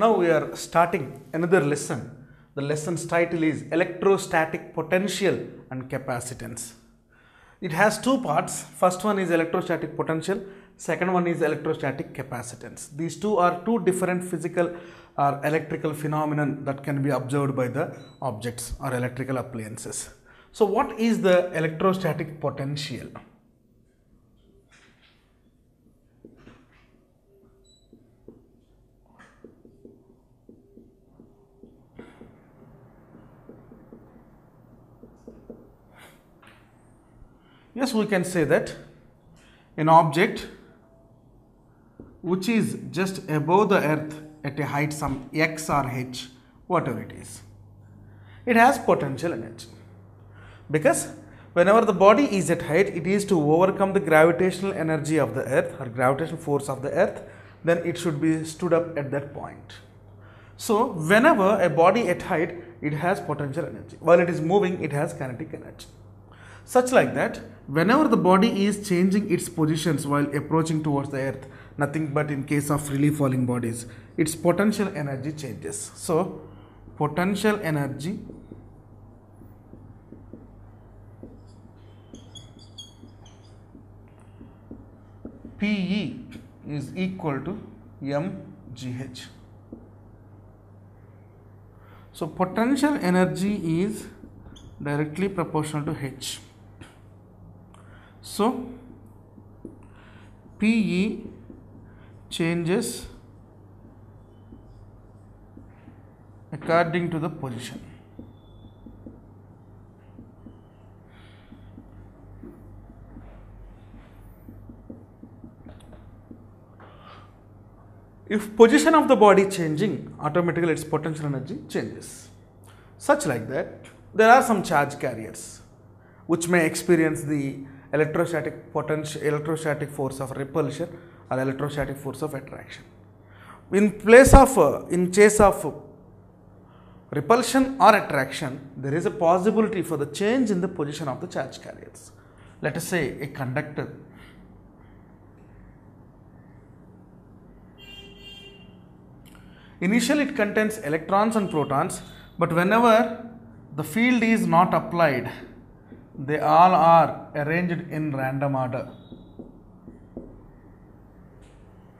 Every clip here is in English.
Now we are starting another lesson. The lesson's title is Electrostatic Potential and Capacitance. It has two parts. First one is electrostatic potential, second one is electrostatic capacitance. These two are two different physical or electrical phenomena that can be observed by the objects or electrical appliances. So what is the electrostatic potential? Yes, we can say that an object which is just above the earth at a height some x or h, whatever it is, it has potential energy. Because whenever the body is at height, it is to overcome the gravitational energy of the earth or gravitational force of the earth, then it should be stood up at that point. So whenever a body at height, it has potential energy. While it is moving, it has kinetic energy. Such like that, whenever the body is changing its positions while approaching towards the earth, nothing but in case of freely falling bodies, its potential energy changes. So, potential energy PE is equal to mgh. So, potential energy is directly proportional to h. So, PE changes according to the position. If position of the body changing, automatically its potential energy changes. Such like that, there are some charge carriers which may experience the electrostatic potential, electrostatic force of repulsion or electrostatic force of attraction. In case of repulsion or attraction, there is a possibility for the change in the position of the charge carriers. Let us say a conductor. Initially it contains electrons and protons, but whenever the field is not applied, they all are arranged in random order.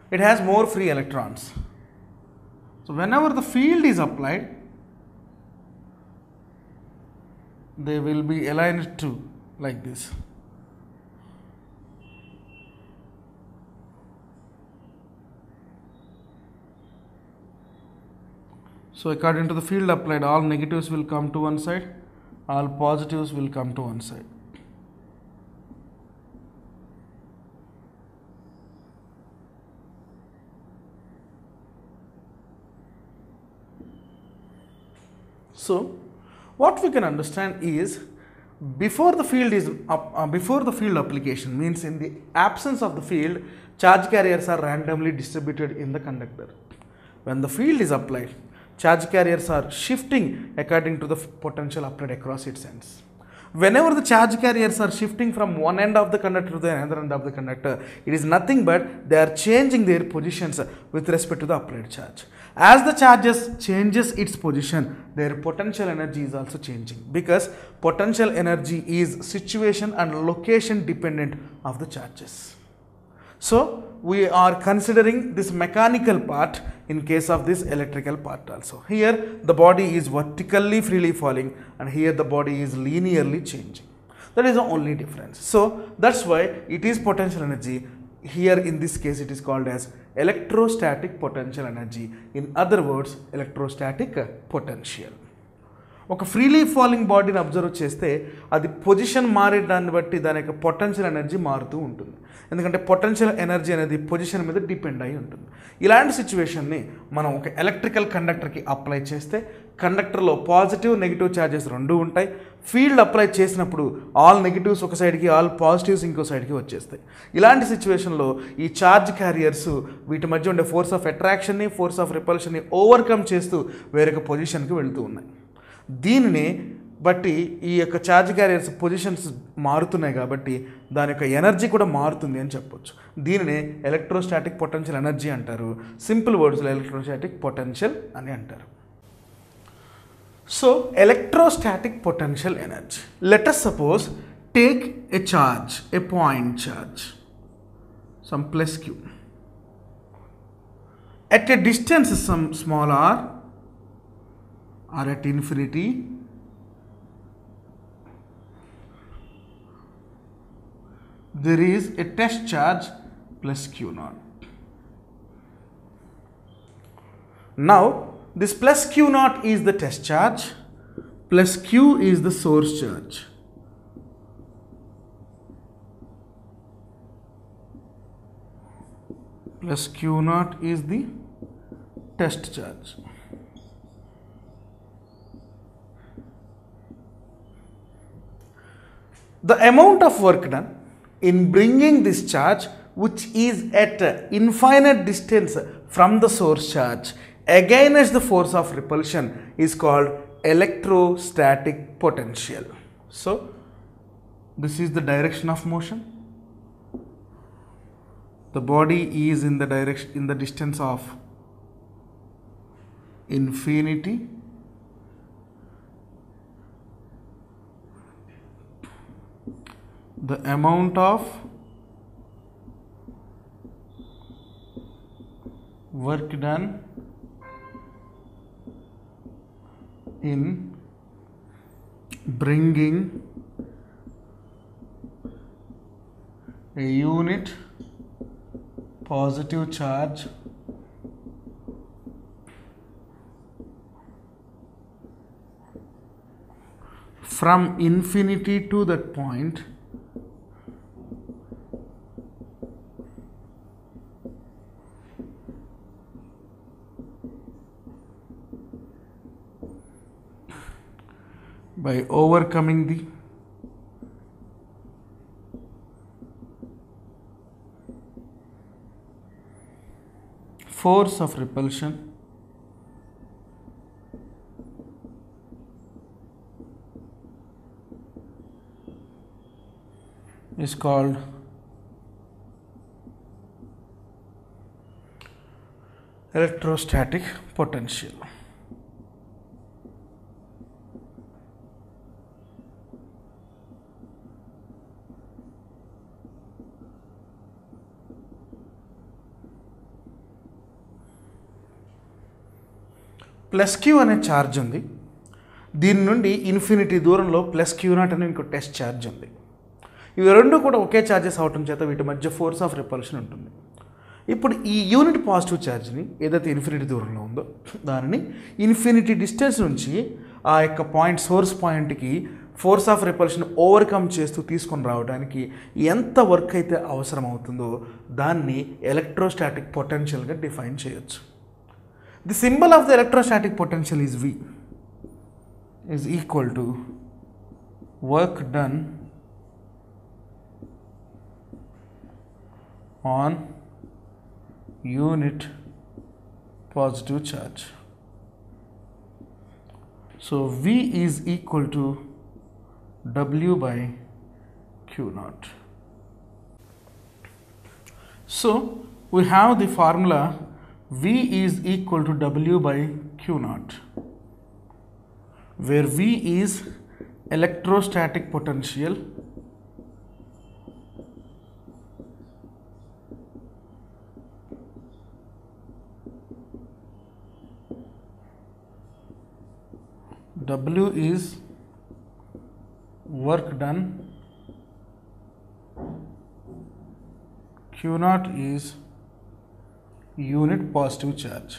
It has more free electrons. So whenever the field is applied, they will be aligned to like this. So according to the field applied, all negatives will come to one side, all positives will come to one side. So what we can understand is before the field application, means in the absence of the field, charge carriers are randomly distributed in the conductor. When the field is applied, charge carriers are shifting according to the potential applied across its ends. Whenever the charge carriers are shifting from one end of the conductor to the other end of the conductor, it is nothing but they are changing their positions with respect to the applied charge. As the charges changes its position, their potential energy is also changing, because potential energy is situation and location dependent of the charges. So we are considering this mechanical part in case of this electrical part also. Here the body is vertically freely falling and here the body is linearly changing. That is the only difference. So that's why it is potential energy. Here in this case it is called as electrostatic potential energy. In other words, electrostatic potential. ఒక freely falling బాడీని observe చేస్తే అది position మారే దాన్ని బట్టి దాని యొక్క potential energy మారుతూ ఉంటుంది. ఎందుకంటే పొటెన్షియల్ ఎనర్జీ అనేది పొజిషన్ మీద డిపెండ్ అయి ఉంటుంది. ఇలాంటి సిచ్యువేషన్ని మనం ఒక ఎలక్ట్రికల్ కండక్టర్కి అప్లై చేస్తే కండక్టర్లో పాజిటివ్ నెగిటివ్ ఛార్జెస్ రెండు ఉంటాయి. ఫీల్డ్ అప్లై చేసినప్పుడు ఆల్ నెగిటివ్స్ ఒక సైడ్కి, ఆల్ పాజిటివ్స్ ఇంకో సైడ్కి వచ్చేస్తాయి. ఇలాంటి సిచ్యువేషన్లో ఈ ఛార్జ్ క్యారియర్స్ వీటి మధ్య ఉండే ఫోర్స్ ఆఫ్ అట్రాక్షన్ని, ఫోర్స్ ఆఫ్ రిపల్షన్ని ఓవర్కమ్ చేస్తూ వేరొక పొజిషన్కి వెళుతూ ఉన్నాయి. దీనినే బట్టి ఈ యొక్క ఛార్జ్ క్యారియర్స్ పొజిషన్స్ మారుతున్నాయి కాబట్టి దాని యొక్క ఎనర్జీ కూడా మారుతుంది అని చెప్పొచ్చు. దీనినే ఎలక్ట్రోస్టాటిక్ పొటెన్షియల్ ఎనర్జీ అంటారు. సింపుల్ వర్డ్స్లో ఎలక్ట్రోస్టాటిక్ పొటెన్షియల్ అని అంటారు. So electrostatic potential energy, let us suppose take a charge, a point charge, some plus q, at a distance some small r or at infinity there is a test charge plus q naught. Now this plus q naught is the test charge, plus q is the source charge. Plus q naught is the test charge. The amount of work done in bringing this charge, which is at infinite distance from the source charge against the force of repulsion, is called electrostatic potential. So this is the direction of motion. The body is in the distance of infinity the amount of work done in bringing a unit positive charge from infinity to that point by overcoming the force of repulsion is called electrostatic potential. Plus Q అనే charge ఉంది. దీని నుండి infinity దూరంలో plus Q naught అనే ఇంకో test charge ఉంది. ఇవి రెండు కూడా ఒకే ఛార్జెస్ అవటం చేత వీటి మధ్య ఫోర్స్ ఆఫ్ రిపల్షన్ ఉంటుంది. ఇప్పుడు ఈ యూనిట్ పాజిటివ్ ఛార్జ్ని ఏదైతే ఇన్ఫినిటీ దూరంలో ఉందో దానిని ఇన్ఫినిటీ డిస్టెన్స్ నుంచి ఆ యొక్క పాయింట్ సోర్స్ పాయింట్కి ఫోర్స్ ఆఫ్ రిపల్షన్ ఓవర్కమ్ చేస్తూ తీసుకొని రావడానికి ఎంత వర్క్ అయితే అవసరం అవుతుందో దాన్ని ఎలక్ట్రోస్టాటిక్ పొటెన్షియల్గా డిఫైన్ చేయొచ్చు. The symbol of the electrostatic potential is V, is equal to work done on unit positive charge. So V is equal to W by Q naught. So we have the formula V is equal to W by Q naught, where V is electrostatic potential W is work done, Q naught is unit positive charge.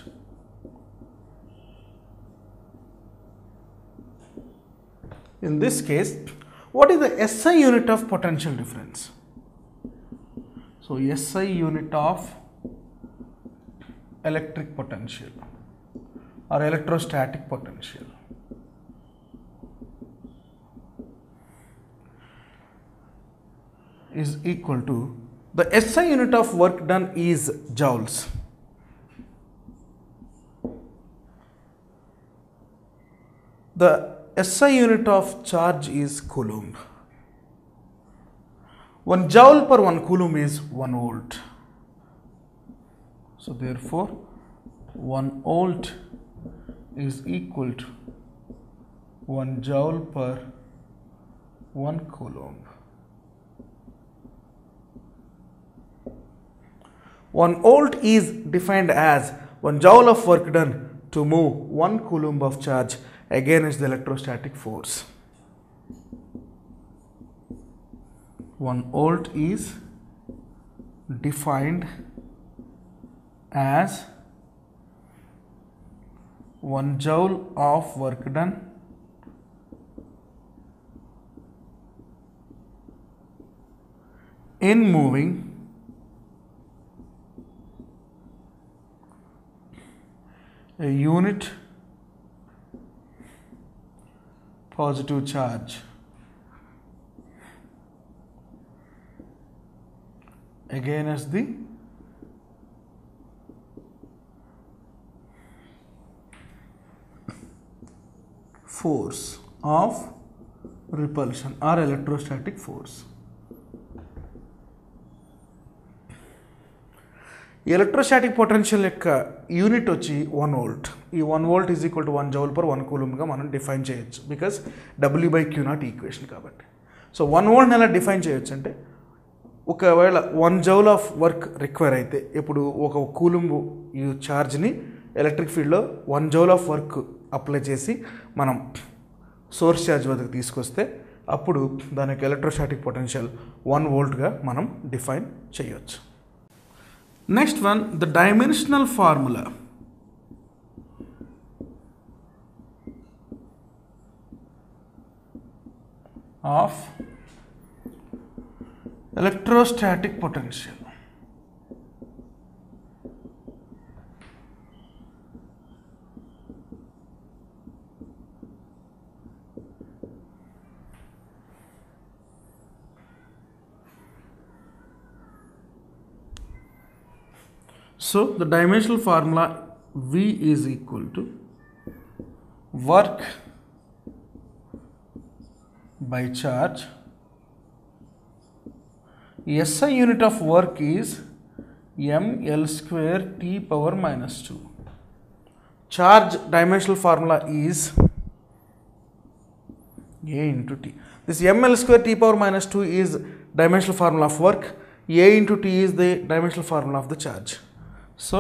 In this case, what is the SI unit of potential difference? So SI unit of electric potential or electrostatic potential is equal to, the SI unit of work done is joules. The SI unit of charge is coulomb. 1 joule per 1 coulomb is 1 volt. So therefore 1 volt is equal to 1 joule per 1 coulomb. 1 volt is defined as 1 joule of work done to move 1 coulomb of charge against the electrostatic force. 1 volt is defined as 1 joule of work done in moving a unit positive charge against the force of repulsion or electrostatic force. Electrostatic potential యొక్క unit వచ్చి 1 volt. ఈ 1 volt is equal to 1 joule per 1 కూలంబ్గా మనం define చేయొచ్చు, because W/Q0 equation కాబట్టి. So 1 వోల్ట్ని ఎలా define చేయొచ్చు అంటే, ఒకవేళ 1 జౌల్ ఆఫ్ వర్క్ రిక్వైర్ అయితే, ఇప్పుడు ఒక కూలంబ్ ఈ ఛార్జ్ని ఎలక్ట్రిక్ ఫీల్డ్లో 1 జౌల్ ఆఫ్ వర్క్ అప్లై చేసి మనం సోర్స్ ఛార్జ్ వద్దకు తీసుకొస్తే అప్పుడు దాని యొక్క ఎలక్ట్రోస్టాటిక్ పొటెన్షియల్ 1 వోల్ట్గా మనం డిఫైన్ చేయొచ్చు. Next one, the dimensional formula of electrostatic potential. So the dimensional formula V is equal to work by charge. SI unit of work is mL square T power minus 2. Charge dimensional formula is A into T. This mL square T power minus 2 is dimensional formula of work. A into T is the dimensional formula of the charge. So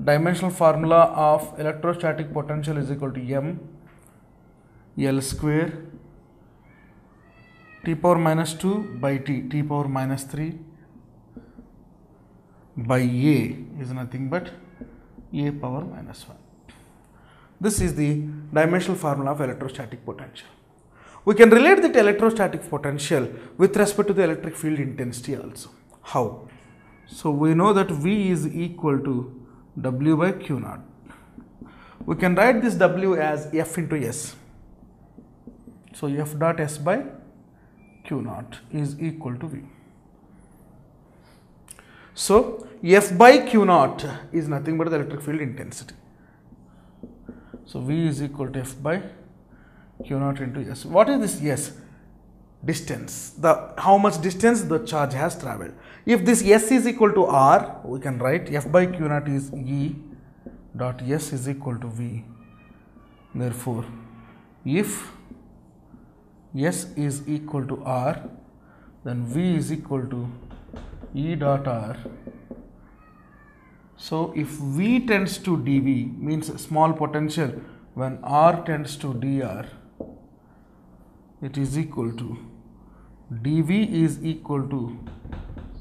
dimensional formula of electrostatic potential is equal to m L square T power minus 2 by T power minus 3 by A is nothing but A power minus 1. This is the dimensional formula of electrostatic potential. We can relate the electrostatic potential with respect to the electric field intensity also. How? So we know that V is equal to W/Q0. We can write this W as F into S. So F dot S by Q0 is equal to V. So F by Q0 is nothing but the electric field intensity. So V is equal to F by Q0 into S. What is this S? Distance, how much distance the charge has traveled. If this S is equal to R, we can write F by Q0 is E dot S is equal to V. Therefore, if S is equal to R, then V is equal to E dot R. So if V tends to dV, means small potential when R tends to dr, it is equal to dV is equal to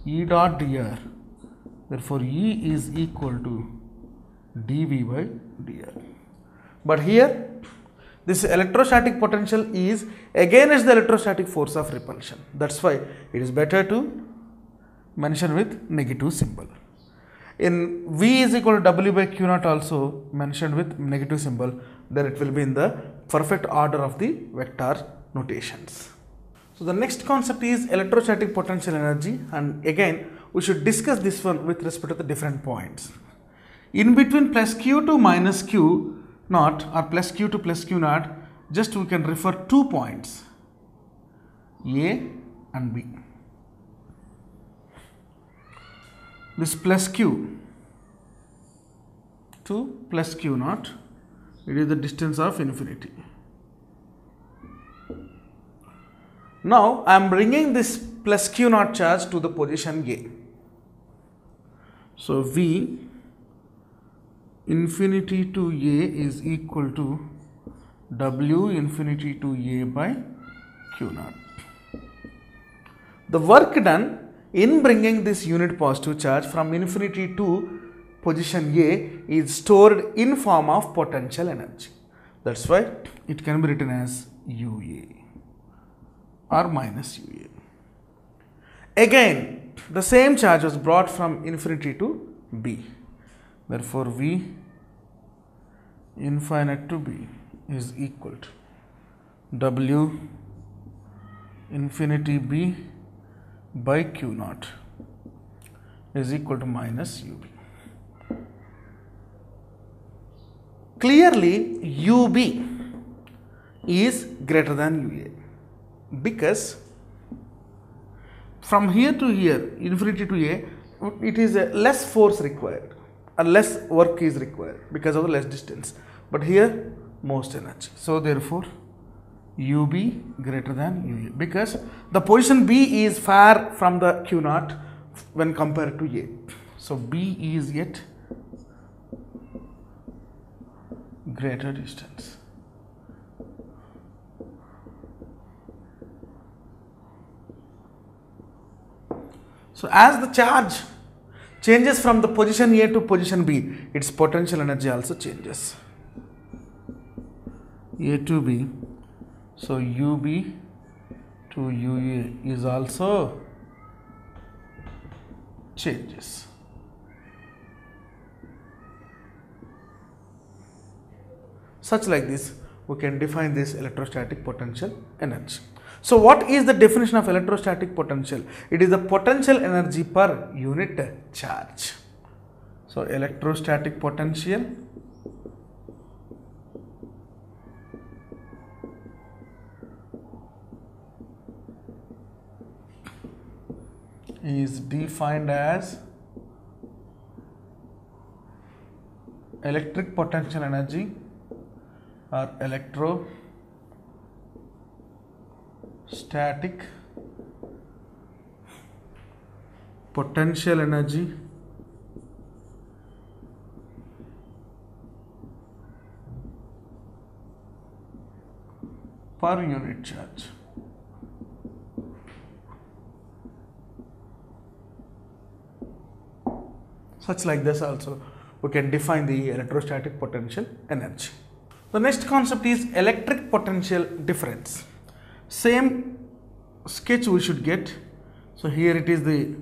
E dot dr. Therefore, E is equal to dV by dr. But here, this electrostatic potential is against the electrostatic force of repulsion. That's why it is better to mention with negative symbol. In V is equal to W/Q0 also mentioned with negative symbol, then it will be in the perfect order of the vector notations. So the next concept is electrostatic potential energy, and again we should discuss this one with respect to the different points. In between plus Q to minus Q naught or plus Q to plus Q naught, just we can refer 2 points, A and B. This plus Q to plus Q naught, it is the distance of infinity. Now I am bringing this plus Q naught charge to the position A. So V infinity to A is equal to W infinity to A by Q naught. The work done in bringing this unit positive charge from infinity to position A is stored in form of potential energy. That's why it can be written as UA or minus UA. Again, the same charge was brought from infinity to B. Therefore, V infinite to B is equal to W infinity B by Q naught is equal to minus UB. Clearly, UB is greater than UA because from here to here, infinity to A, it is a less force required or less work is required because of the less distance. But here, most energy. So therefore, UB greater than UA because the position B is far from the Q naught when compared to A. So B is yet greater distance. So as the charge changes from the position A to position B, its potential energy also changes. A to B, so UB to UA is also changes. Such like this, we can define this electrostatic potential energy. So what is the definition of electrostatic potential? It is the potential energy per unit charge. So electrostatic potential is defined as electric potential energy or electrostatic potential energy per unit charge. Such like this also we can define the electrostatic potential energy. The next concept is electric potential difference. Same sketch we should get. So here it is the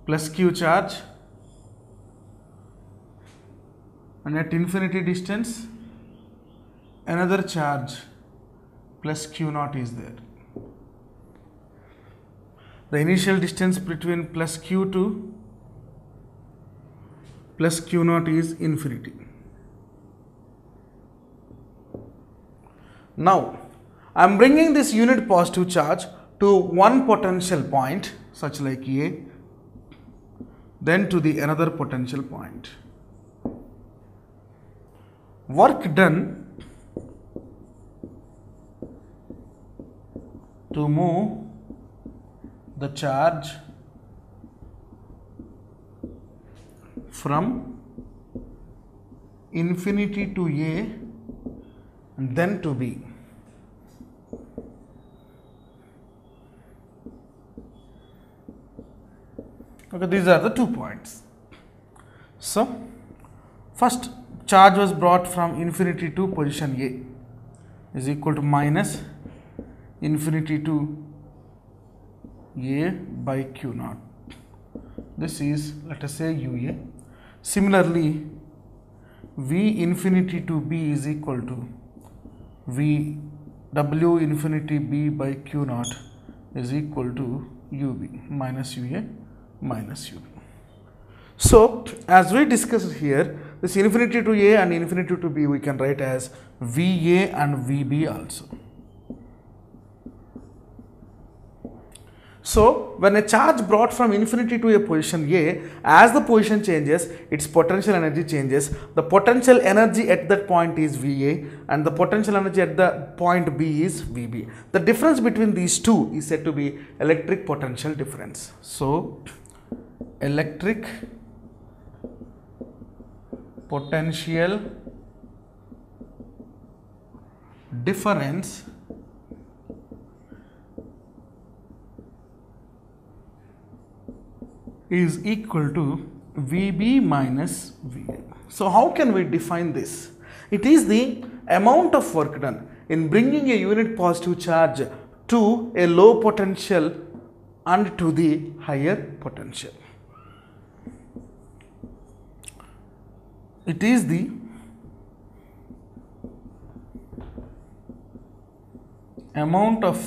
plus Q charge and at infinity distance another charge plus Q naught is there. The initial distance between plus Q to plus Q naught is infinity. Now I am bringing this unit positive charge to one potential point such like A, then to the another potential point. Work done to move the charge from infinity to A and then to B. Okay, these are the 2 points. So, first charge was brought from infinity to position A is equal to minus infinity to A by Q naught. This is, let us say, UA. Similarly, V infinity to B is equal to V W infinity B by Q naught is equal to UB minus UA minus UB. So, as we discussed here, this infinity to A and infinity to B we can write as VA and VB also. So when a charge brought from infinity to a position A, as the position changes, its potential energy changes. The potential energy at that point is VA and the potential energy at the point B is VB. The difference between these two is said to be electric potential difference. So electric potential difference is equal to VB minus VA. So how can we define this? It is the amount of work done in bringing a unit positive charge to a low potential and to the higher potential. It is the amount of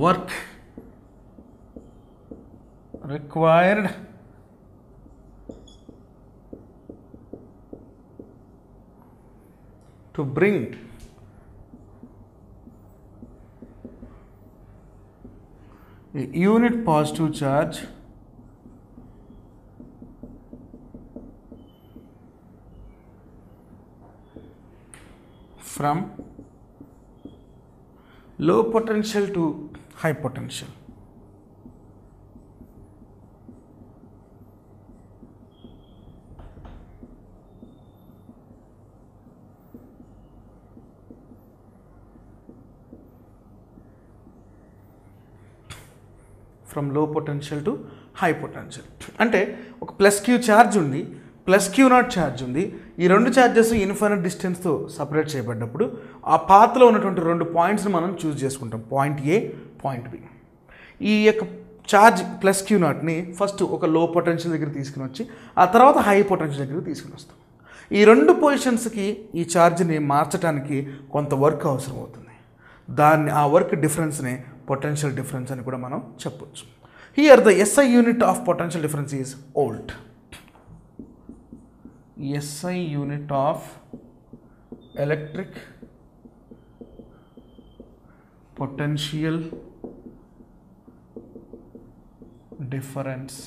work required to bring a unit positive charge from low potential to high potential. From low potential to high potential. అంటే ఒక plus Q charge ఉంది, plus Q naught charge ఉంది. ఈ రెండు charges infinite డిస్టెన్స్తో separate చేయబడ్డప్పుడు ఆ పాత్లో ఉన్నటువంటి రెండు పాయింట్స్ని మనం చూస్ చేసుకుంటాం, పాయింట్ ఏ, పాయింట్ బి. ఈ యొక్క ఛార్జ్ ప్లస్ క్యూ నాట్ని ఫస్ట్ ఒక లో పొటెన్షియల్ దగ్గర తీసుకుని వచ్చి ఆ తర్వాత హై పొటెన్షియల్ దగ్గర తీసుకుని వస్తాం. ఈ రెండు పొజిషన్స్కి ఈ ఛార్జ్ని మార్చడానికి కొంత వర్క్ అవసరం అవుతుంది. ఆ వర్క్ డిఫరెన్స్ని పొటెన్షియల్ డిఫరెన్స్ అని కూడా మనం చెప్పొచ్చు. Here the SI unit of potential difference is volt. SI unit of electric potential difference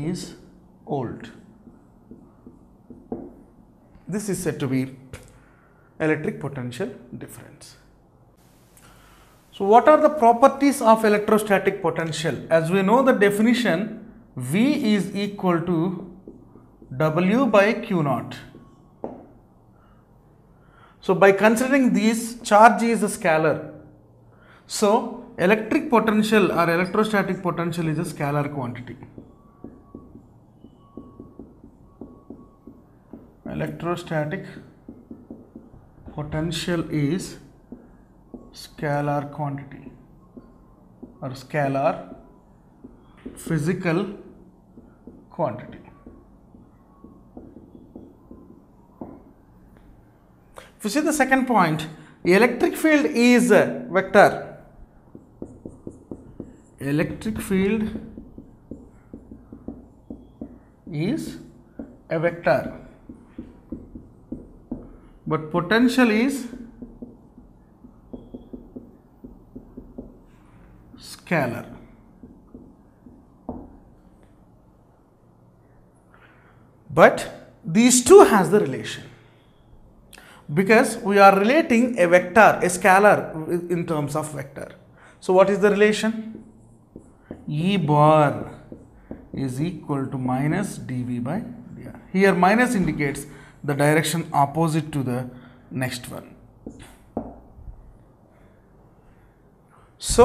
is volt. This is said to be electric potential difference. So what are the properties of electrostatic potential? As we know the definition, V is equal to W by Q naught. So by considering this, charge is a scalar. So electric potential or electrostatic potential is a scalar quantity. Electrostatic potential is scalar quantity or scalar physical quantity. If you see the second point, the electric field is a vector. Electric field is a vector, but potential is scalar. But these two has the relation because we are relating a vector, a scalar in terms of vector. So what is the relation? E bar is equal to minus dV by dr. Here minus indicates the direction opposite to the next one. So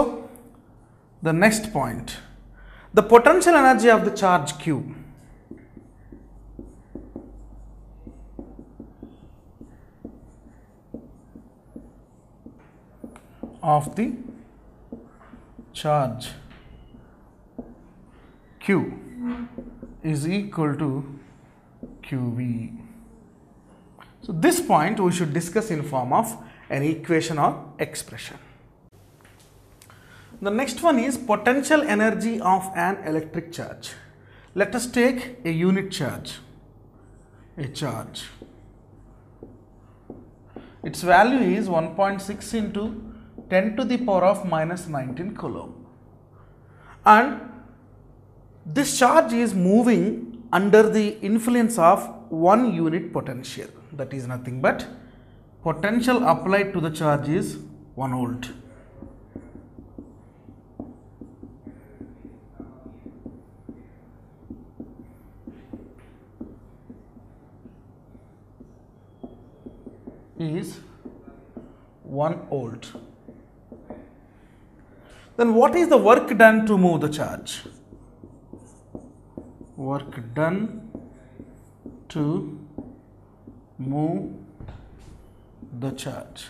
the next point, the potential energy of the charge Q of the charge Q is equal to QV. So this point we should discuss in form of an equation or expression. The next one is potential energy of an electric charge. Let us take a unit charge, a charge. Its value is 1.6 into 10 to the power of minus 19 coulomb. And this charge is moving under the influence of 1 unit potential. That is nothing but potential applied to the charge is 1 volt. Is 1 volt. Then what is the work done to move the charge? Work done to move the charge.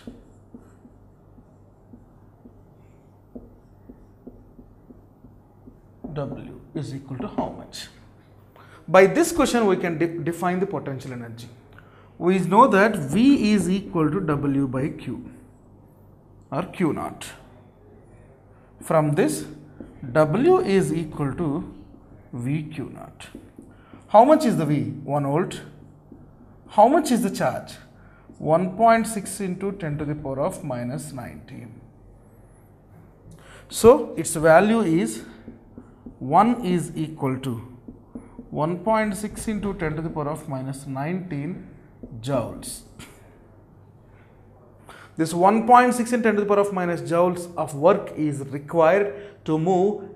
W is equal to how much? By this question we can define the potential energy. We know that V is equal to W by Q or Q naught. From this, W is equal to V Q naught. How much is the V? 1 volt. How much is the charge? 1.6 into 10 to the power of minus 19. So, its value is 1 is equal to 1.6 into 10 to the power of minus 19 joules. This 1.6 in 10 to the power of minus joules of work is required to move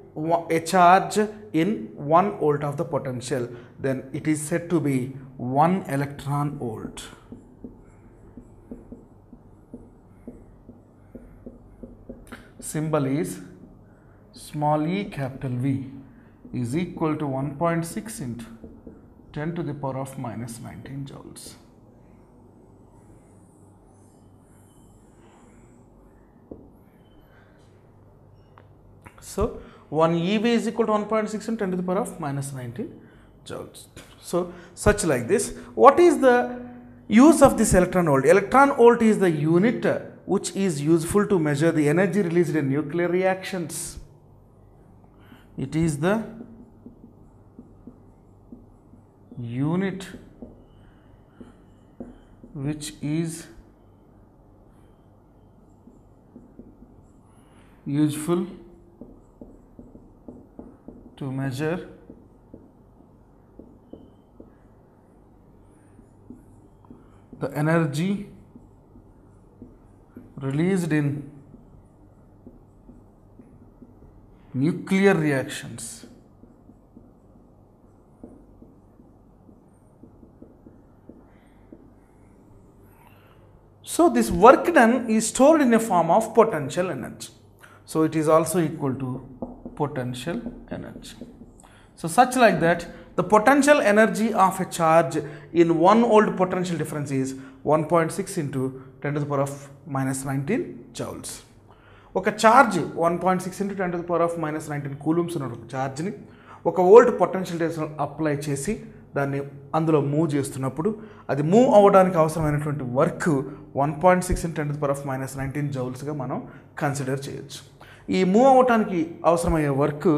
a charge in 1 volt of the potential. Then it is said to be 1 electron volt. Symbol is small e capital V is equal to 1.6 into 10 to the power of minus 19 joules. So, 1 EV is equal to 1.6 and 10 to the power of minus 19 joules. So, such like this. What is the use of this electron volt? Electron volt is the unit which is useful to measure the energy released in nuclear reactions. It is the unit which is useful to measure the energy released in nuclear reactions. So, this work done is stored in a form of potential energy. So, it is also equal to potential energy. So, such like that the potential energy of a charge in 1 volt potential difference is 1.6 into 10 to the power of minus 19 joules. ఒక charge 1.6 into 10 to the power of minus 19 coulombs ఉన్న ఒక ఛార్జ్ని 1 volt potential difference apply చేసి దాన్ని అందులో move చేస్తున్నప్పుడు అది move అవ్వడానికి అవసరమైనటువంటి work 1.6 into 10 to the power of minus 19 జౌల్స్గా మనం కన్సిడర్ చేయొచ్చు. ఈ మూవ్ అవ్వడానికి అవసరమయ్యే వర్క్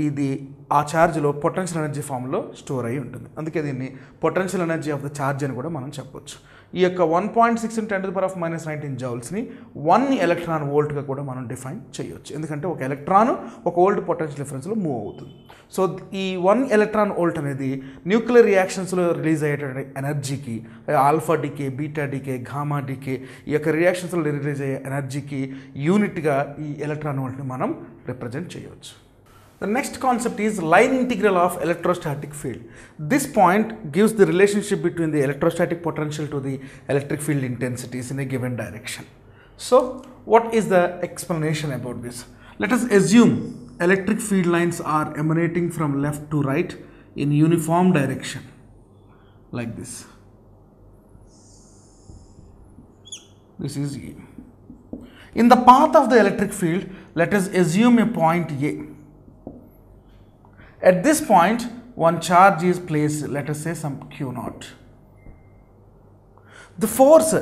ఇది ఆ ఛార్జ్లో పొటెన్షియల్ ఎనర్జీ ఫామ్లో స్టోర్ అయి ఉంటుంది. అందుకే దీన్ని potential energy of the charge అని కూడా మనం చెప్పొచ్చు. ఈ యొక్క 1.6 into 10 to the power of minus 19 జౌల్స్ని 1 ఎలక్ట్రాన్ వోల్ట్గా కూడా మనం డిఫైన్ చేయొచ్చు. ఎందుకంటే ఒక ఎలక్ట్రాన్ 1 వోల్ట్ పొటెన్షియల్ డిఫరెన్స్లో మూవ్ అవుతుంది. సో ఈ 1 ఎలక్ట్రాన్ వోల్ట్ అనేది న్యూక్లియర్ రియాక్షన్స్లో రిలీజ్ అయ్యేటువంటి ఎనర్జీకి alpha decay, beta decay, gamma decay ఈ యొక్క రియాక్షన్స్లో రిలీజ్ అయ్యే ఎనర్జీకి యూనిట్గా ఈ ఎలక్ట్రాన్ వోల్ట్ని మనం రిప్రజెంట్ చేయవచ్చు. The next concept is line integral of electrostatic field. This point gives the relationship between the electrostatic potential to the electric field intensities in a given direction. So, what is the explanation about this? Let us assume electric field lines are emanating from left to right in uniform direction, like this. This is A. In the path of the electric field, let us assume a point A. At this point, one charge is placed, let us say some Q naught. The force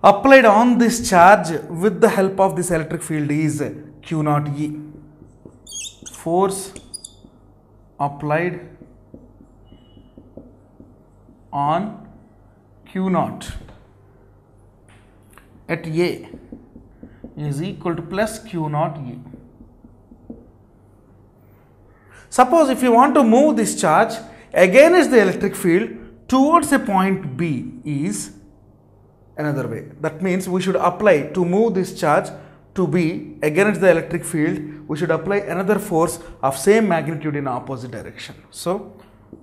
applied on this charge with the help of this electric field is Q naught E. Force applied on Q naught at A is equal to plus Q naught E. Suppose if you want to move this charge against the electric field towards a point B is another way. That means we should apply to move this charge to B against the electric field, we should apply another force of same magnitude in opposite direction. So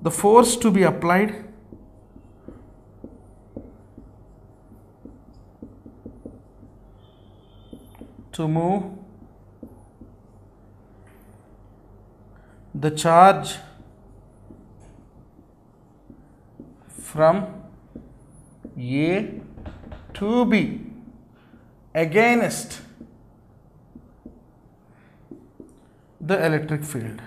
the force to be applied to move the charge from A to B against the electric field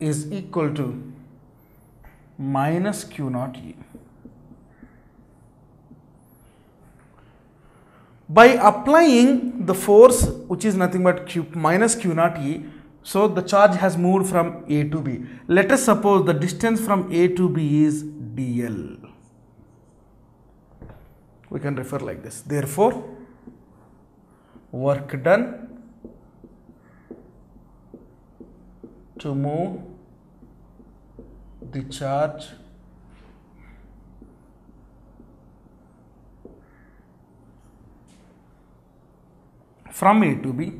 is equal to minus Q naught E. By applying the force, which is nothing but minus Q naught E, so the charge has moved from A to B. Let us suppose the distance from A to B is dl. We can refer like this. Therefore, work done to move the charge from A to B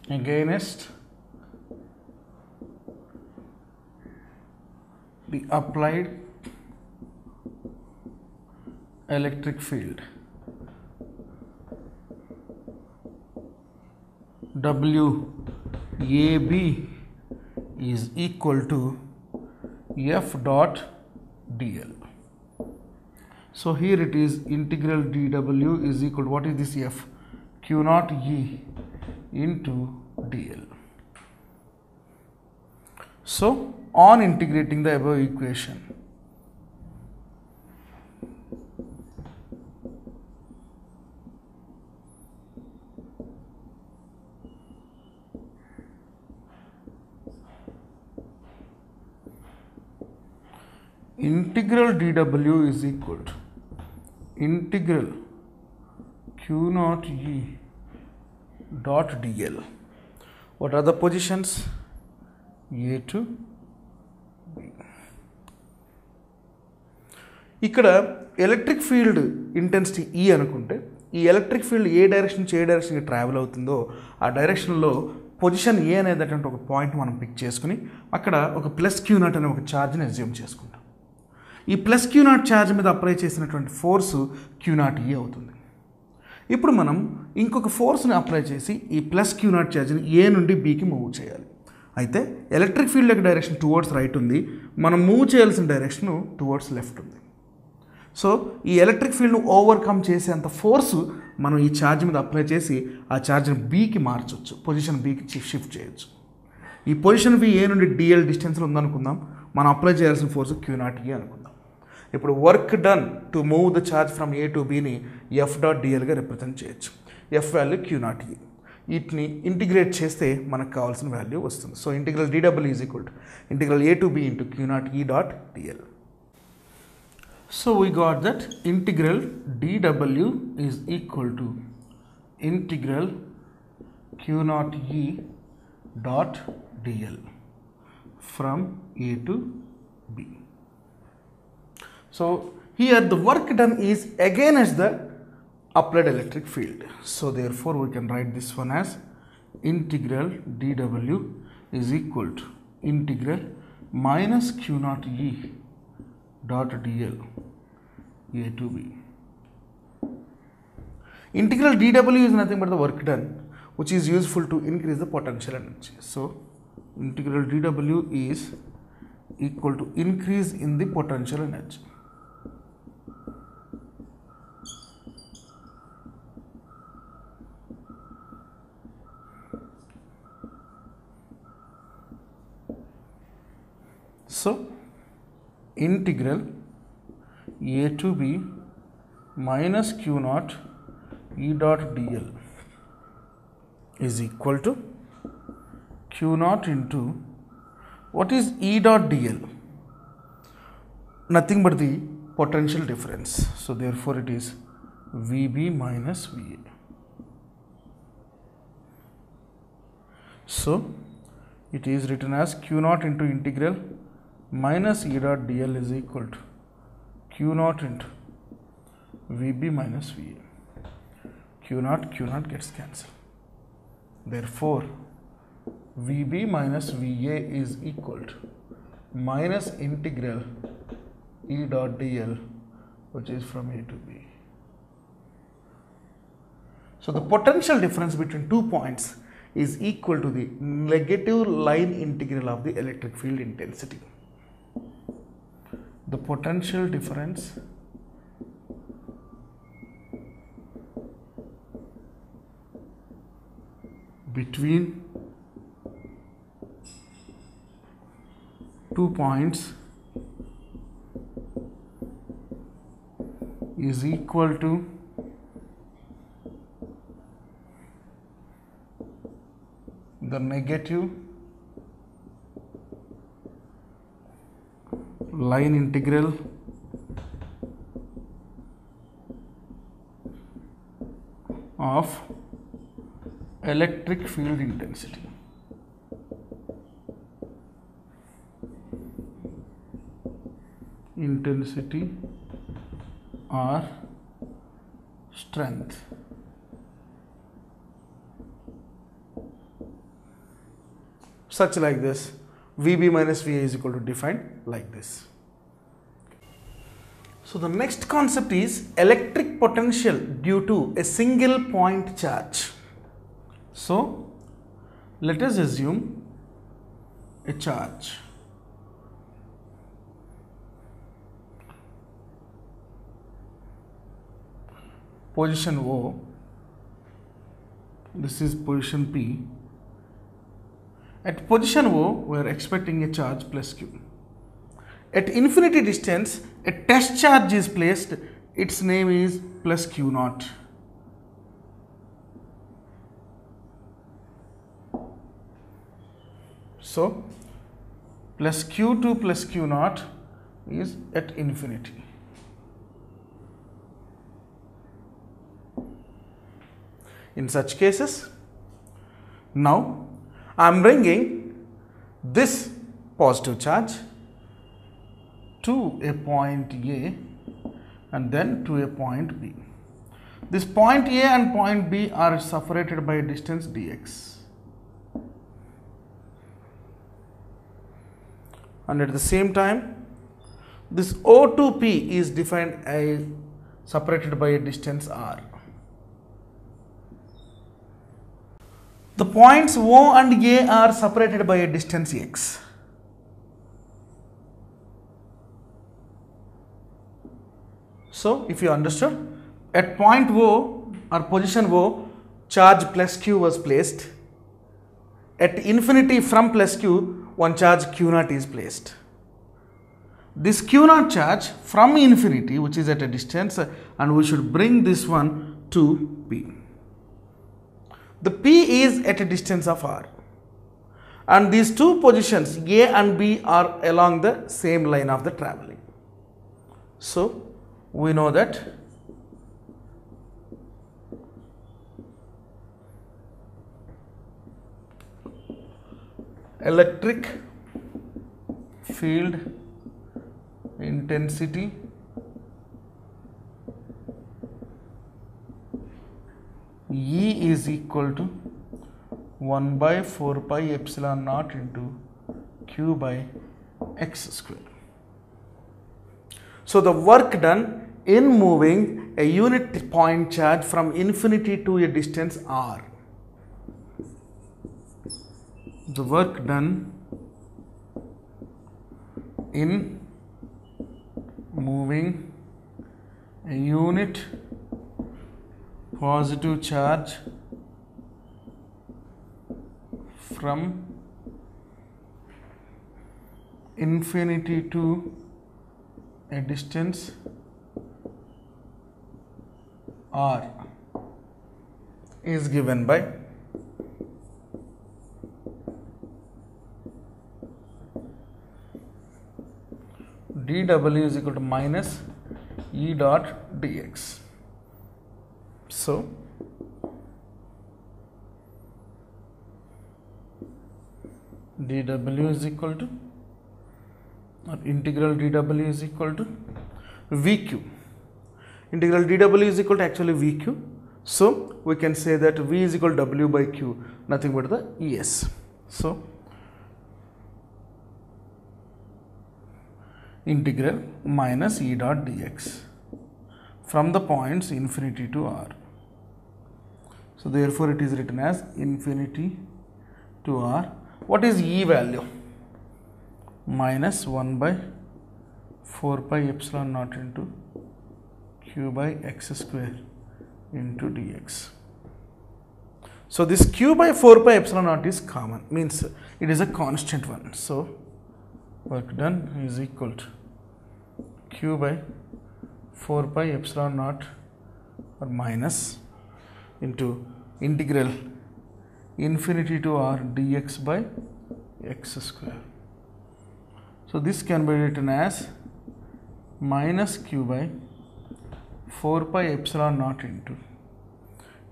against the applied electric field WAB is equal to F dot dl. So here it is integral dw is equal to, what is this F? Q naught E into dl. So on integrating the above equation, integral dw is equal to integral Q naught E dot dl. What are the positions? A to B. ఇక్కడ electric field intensity E అనుకుంటే ఈ electric field ఏ direction నుంచి ఏ డైరెక్షన్కి travel అవుతుందో ఆ డైరెక్షన్లో position ఏ అనేటటువంటి ఒక point మనం పిక్ చేసుకుని అక్కడ ఒక ప్లస్ క్యూ నాట్ అనే ఒక ఛార్జ్ని అజ్యూమ్ చేసుకుంటాం. ఈ ప్లస్ క్యూ నాట్ ఛార్జ్ మీద అప్లై చేసినటువంటి ఫోర్సు క్యూ నాట్ E అవుతుంది. ఇప్పుడు మనం ఇంకొక ఫోర్స్ని అప్లై చేసి ఈ ప్లస్ క్యూ నాట్ ఛార్జ్ని ఏ నుండి బీకి మూవ్ చేయాలి. అయితే ఎలక్ట్రిక్ ఫీల్డ్ యొక్క డైరెక్షన్ టువర్డ్స్ రైట్ ఉంది, మనం మూవ్ చేయాల్సిన డైరెక్షన్ టువర్డ్స్ లెఫ్ట్ ఉంది. సో ఈ ఎలక్ట్రిక్ ఫీల్డ్ను ఓవర్కమ్ చేసేంత ఫోర్సు మనం ఈ ఛార్జ్ మీద అప్లై చేసి ఆ ఛార్జ్ని బీకి మార్చవచ్చు, పొజిషన్ బీకి షిఫ్ట్ చేయొచ్చు. ఈ పొజిషన్ బి ఏ నుండి డిఎల్ డిస్టెన్స్లో ఉందనుకుందాం, మనం అప్లై చేయాల్సిన ఫోర్స్ క్యూ నాట్ E అనుకుందాం. ఇప్పుడు work done to move the charge from A to బీని ఎఫ్ డాట్ డిఎల్గా రిప్రజెంట్ చేయొచ్చు. F value Q naught E. వీటిని ఇంటిగ్రేట్ చేస్తే మనకు కావాల్సిన వాల్యూ వస్తుంది. సో ఇంటిగ్రల్ డిడబ్ల్యూ is equal to integral A to B into Q naught E dot dl. So we got that integral dw is equal to integral q naught E dot dl from A to B. So here the work done is against the applied electric field. So therefore we can write this one as integral dw is equal to integral minus q naught E dot dl A to B. Integral dw is nothing but the work done, which is useful to increase the potential energy. So integral dw is equal to increase in the potential energy. So integral A to B minus q naught E dot dl is equal to Q naught into what is E dot dl? Nothing but the potential difference. So therefore it is VB minus VA. So it is written as Q naught into integral minus E dot dl is equal to Q naught into VB minus VA. Q naught gets cancelled. Therefore, VB minus VA is equal to minus integral E dot dl, which is from A to B. So the potential difference between 2 points is equal to the negative line integral of the electric field intensity. The potential difference between 2 points is equal to the negative line integral of electric field intensity. Intensity or strength. Such like this, VB minus VA is equal to defined like this. So the next concept is electric potential due to a single point charge. So let us assume a charge. Position O, this is position P. At position O, we are expecting a charge plus Q. At infinity distance, a test charge is placed. Its name is plus Q naught. So, plus Q2 plus Q naught is at infinity. In such cases, now I am bringing this positive charge to a point A and then to a point B. This point A and point B are separated by a distance dx. And at the same time, this O to P is defined as separated by a distance r. The points O and A are separated by a distance x. So, if you understood, at point O or position O, charge plus Q was placed. At infinity from plus Q, one charge Q naught is placed. This Q naught charge from infinity, which is at a distance, and we should bring this one to P. The P is at a distance of r, and these two positions A and B are along the same line of the traveling. So, we know that electric field intensity E is equal to 1 by 4 pi epsilon naught into Q by x square. So the work done in moving a unit point charge from infinity to a distance r. The work done in moving a unit positive charge from infinity to a distance r is given by dW is equal to minus E dot dx. So dW is equal to, or integral dW is equal to VQ. Integral dW is equal to actually VQ. So we can say that V is equal to W by Q, nothing but the ES. So integral minus E dot dx from the points infinity to R. So therefore it is written as infinity to R. What is E value? Minus 1 by 4 pi epsilon naught into Q by x square into dx. So this Q by 4 pi epsilon naught is common, means it is a constant one. So work done is equal to Q by 4 pi epsilon naught or minus into integral infinity to R dx by x square. So this can be written as minus Q by 4 pi epsilon naught into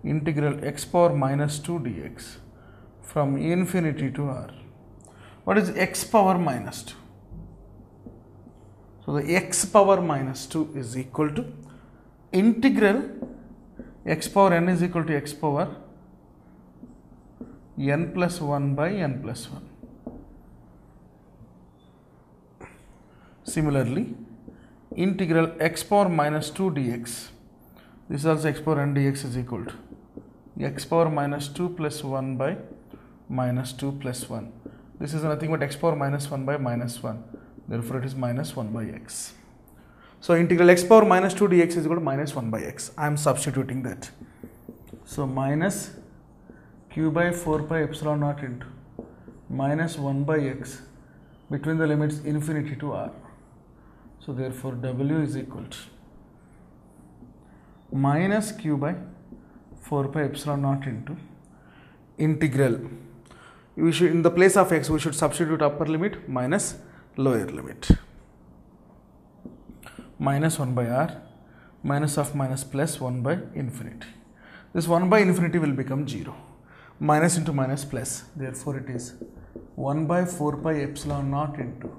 integral x power minus 2 dx from infinity to R. What is x power minus 2? So the x power minus 2 is equal to integral x power n is equal to x power n plus 1 by n plus 1. Similarly, integral x power minus 2 dx, this is also x power n dx is equal to x power minus 2 plus 1 by minus 2 plus 1. This is nothing but x power minus 1 by minus 1. Therefore, it is minus 1 by x. So, integral x power minus 2 dx is equal to minus 1 by x. I am substituting that. So, minus q by 4 pi epsilon naught into minus 1 by x between the limits infinity to r. So, therefore, w is equal to minus q by 4 pi epsilon naught into integral. We should, in the place of x, we should substitute upper limit minus lower limit. Minus 1 by r, minus of minus plus 1 by infinity. This 1 by infinity will become 0. Minus into minus plus. Therefore, it is 1 by 4 pi epsilon naught into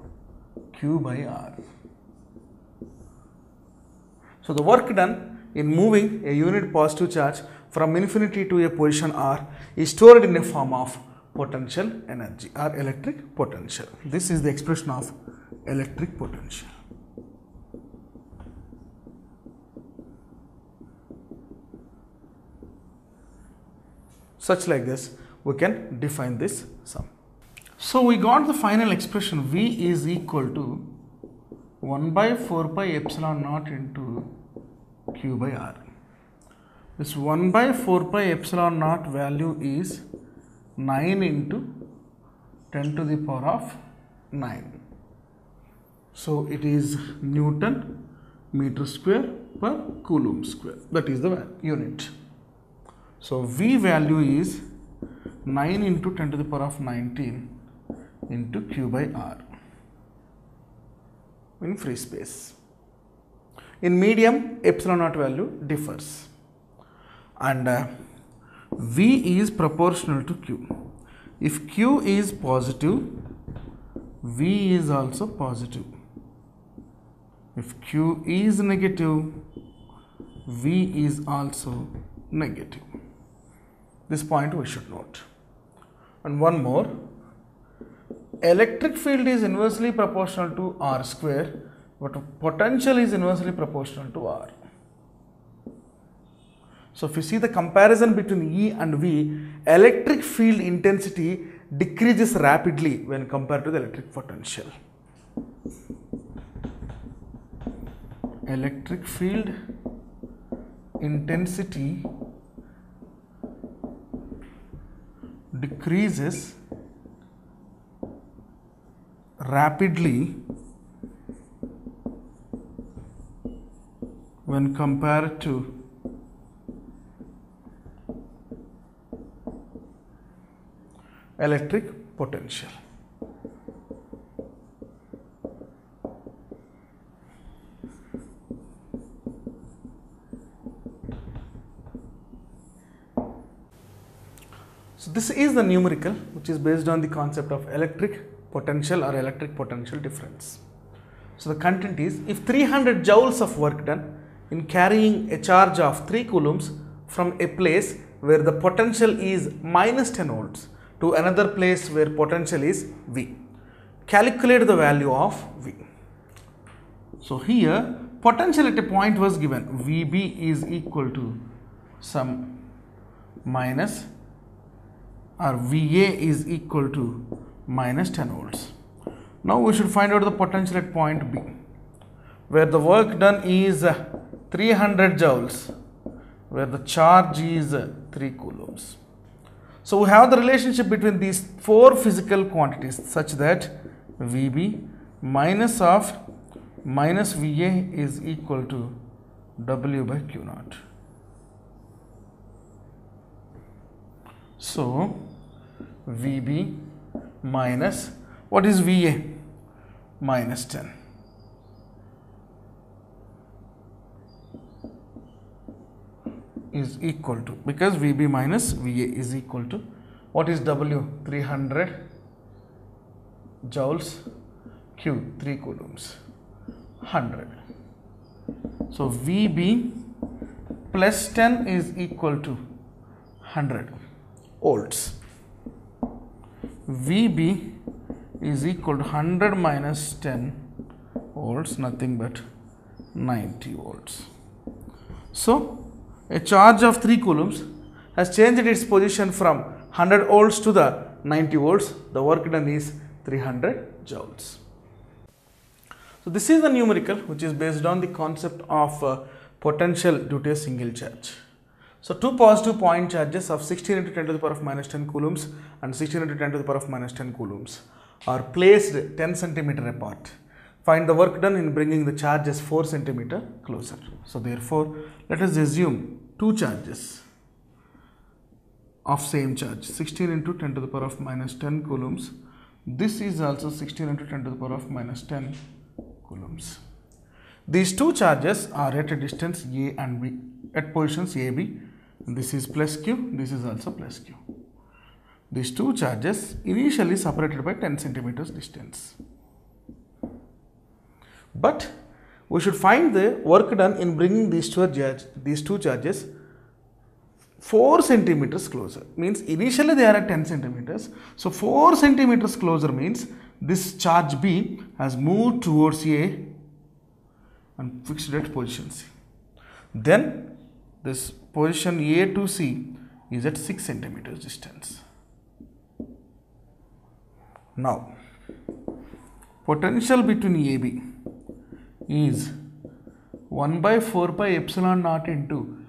q by r. So, the work done in moving a unit positive charge from infinity to a position r is stored in a form of potential energy or electric potential. This is the expression of electric potential. Such like this, we can define this sum. So, we got the final expression V is equal to 1 by 4 pi epsilon naught into q by r. This 1 by 4 pi epsilon naught value is 9 into 10 to the power of 9. So, it is Newton meter square per coulomb square. That is the unit. So, V value is 9 into 10 to the power of 19 into q by r in free space. In medium, epsilon naught value differs, and V is proportional to q. If q is positive, V is also positive. If q is negative, V is also negative. This point we should note. And one more, electric field is inversely proportional to r square, but potential is inversely proportional to r. So, if you see the comparison between E and V, electric field intensity decreases rapidly when compared to the electric potential. Electric field intensity decreases rapidly when compared to electric potential. So this is the numerical which is based on the concept of electric potential or electric potential difference. So the content is, if 300 joules of work done in carrying a charge of 3 coulombs from a place where the potential is minus 10 volts to another place where potential is V. Calculate the value of V. So here potential at a point was given, VB is equal to some minus, or VA is equal to minus 10 volts. Now we should find out the potential at point B, where the work done is 300 joules, where the charge is 3 coulombs. So we have the relationship between these 4 physical quantities such that VB minus of minus VA is equal to W by Q naught. So VB minus, what is VA? Minus 10. Is equal to, because VB minus VA is equal to, what is W? 300 joules, Q 3 coulombs, 100. So VB plus 10 is equal to 100 volts. VB is equal to 100 minus 10 volts, nothing but 90 volts. So a charge of 3 coulombs has changed its position from 100 volts to the 90 volts. The work done is 300 joules. So this is the numerical which is based on the concept of potential due to a single charge. So two positive point charges of 16 into 10 to the power of minus 10 coulombs and 16 into 10 to the power of minus 10 coulombs are placed 10 centimeter apart. Find the work done in bringing the charges 4 centimeter closer. So therefore, let us assume two charges of same charge, 16 into 10 to the power of minus 10 coulombs. This is also 16 into 10 to the power of minus 10 coulombs. These two charges are at a distance A and B, at positions A, B. This is plus Q, this is also plus Q. These two charges initially separated by 10 centimeters distance. But we should find the work done in bringing these two charges 4 centimeters closer. Means initially they are at 10 centimeters. So 4 centimeters closer means this charge B has moved towards A and fixed at position C. Then this position A to C is at 6 centimeters distance. Now potential between AB is 1 by 4 pi epsilon naught into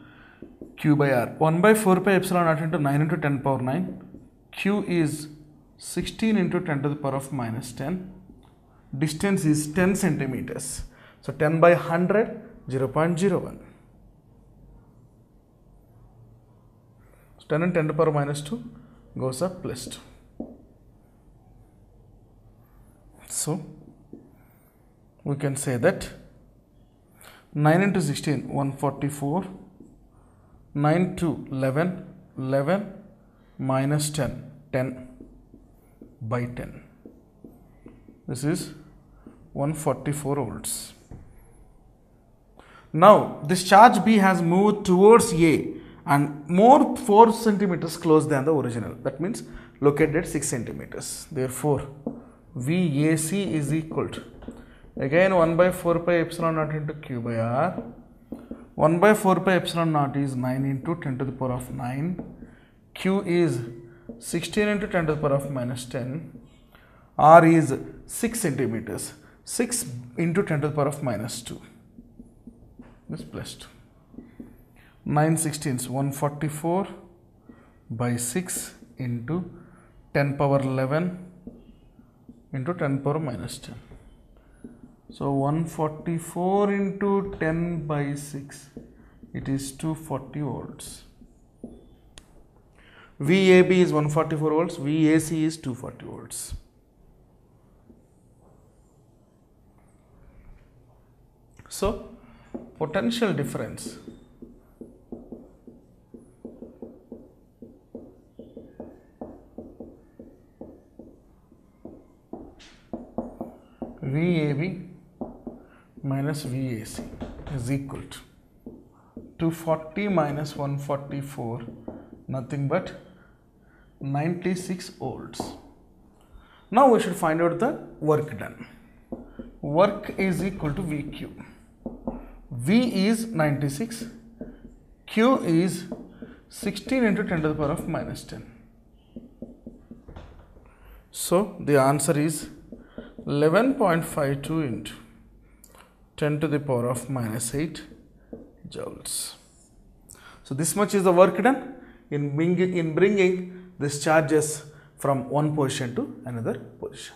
Q by R. 1 by 4 pi epsilon naught into 9 into 10 power 9. Q is 16 into 10 to the power of minus 10. Distance is 10 centimeters. So 10 by 100, 0.01. So 10 and 10 to the power minus 2 goes up plus 2. So we can say that 9 into 16, 144, 9 to 11, 11 minus 10, 10 by 10. This is 144 volts. Now this charge B has moved towards A and more 4 centimeters close than the original. That means located at 6 centimeters. Therefore, VAC is equal to, again 1 by 4 pi epsilon naught into Q by R. 1 by 4 pi epsilon naught is 9 into 10 to the power of 9. Q is 16 into 10 to the power of minus 10. R is 6 centimeters. 6 into 10 to the power of minus 2. This plus 2. 9 16ths, 144 by 6 into 10 power 11 into 10 power minus 10. So 144 into 10 by 6, it is 240 volts. VAB is 144 volts, VAC is 240 volts. So potential difference VAB minus VAC is equal to 240 minus 144, nothing but 96 volts. Now we should find out the work done. Work is equal to VQ. V is 96, Q is 16 into 10 to the power of minus 10. So the answer is 11.52 into 10 to the power of minus 8 joules. So this much is the work done in bringing these charges from one position to another position.